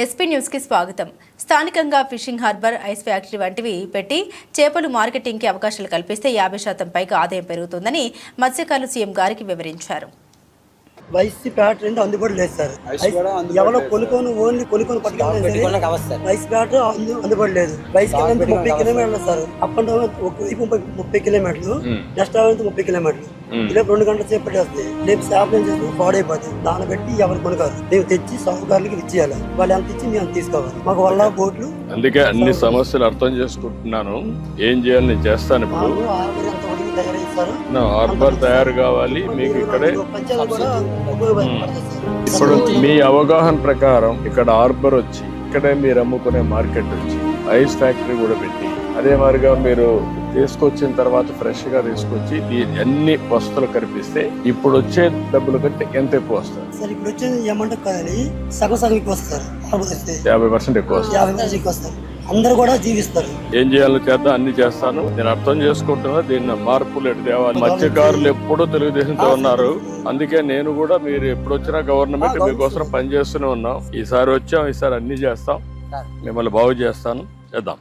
SP news కి స్వాగతం. స్థానికంగా ఫిషింగ్ హార్బర్, ఐస్ ఫ్యాక్టరీ వంటివి పెట్టి చేపలు మార్కెటింగ్ కి అవకాశాలు కల్పిస్తే 50% పైగా ఆదాయం పెరుగుతుందని మత్స్యకారులు సీఎం గారికి వివరించారు. వైసీ ఫ్యాక్టరీ అంటే అందుబాటులో లేదు సార్. ఎవరో కొనుక్కొని ఓన్లీ కొనుక్కొని పట్టుకెళ్ళి వైస్ ఫ్యాక్టరీ అందుబాటులో లేదు. వైస్ 30 కిలోమీటర్లు సార్. అప్ అండ్ డౌన్ ఒక వైపు 30 కిలోమీటర్లు, నెక్స్ట్ 30 కిలోమీటర్లు. ఇలా 2 గంటల సేపు పట్టేస్తాయి. రేపు చేపలు చేసి పాడైపోతుంది. దాన్ని బట్టి ఎవరు కొనుకారు మేము తెచ్చి సాగుకారులకి ఇచ్చేయాలి. వాళ్ళు ఎంత ఇచ్చి మేము తీసుకోవాలి. మాకు వల్ల బోట్లు. అందుకే అన్ని సమస్యలు అర్థం చేసుకుంటున్నాను. ఏం చేయాలి నేను చేస్తాను. ఇప్పుడు హార్బర్ తయారు కావాలి మీకు ఇక్కడే. ఇప్పుడు మీ అవగాహన ప్రకారం ఇక్కడ హార్బర్ వచ్చి ఇక్కడే మీరు అమ్ముకునే మార్కెట్ వచ్చి ఐస్ ఫ్యాక్టరీ కూడా పెట్టి అదే మాదిరిగా మీరు తీసుకొచ్చిన తర్వాత ఫ్రెష్ గా తీసుకొచ్చి అన్ని వస్తువులు కనిపిస్తే ఇప్పుడు వచ్చే డబ్బుల కంటే ఎంత ఎక్కువ వస్తారు సార్? ఇప్పుడు వచ్చేది ఏమంటే సగం ఎక్కువ వస్తారు. 50% ఎక్కువ వస్తారు. 50% ఎక్కువ వస్తారు. అందరూ కూడా జీవిస్తారు. ఏం చేయాలో చేద్దాం, అన్ని చేస్తాను. నేను అర్థం చేసుకుంటున్నా దీన్ని మార్పులు ఎటు తేవాలి. మత్స్యకారులు ఎప్పుడూ తెలుగుదేశంతో ఉన్నారు. అందుకే నేను కూడా మీరు ఎప్పుడు వచ్చినా గవర్నమెంట్ మీకోసం పనిచేస్తూనే ఉన్నాం. ఈసారి వచ్చాం, ఈసారి అన్ని చేస్తాం. మిమ్మల్ని బాగు చేస్తాను, చేద్దాం.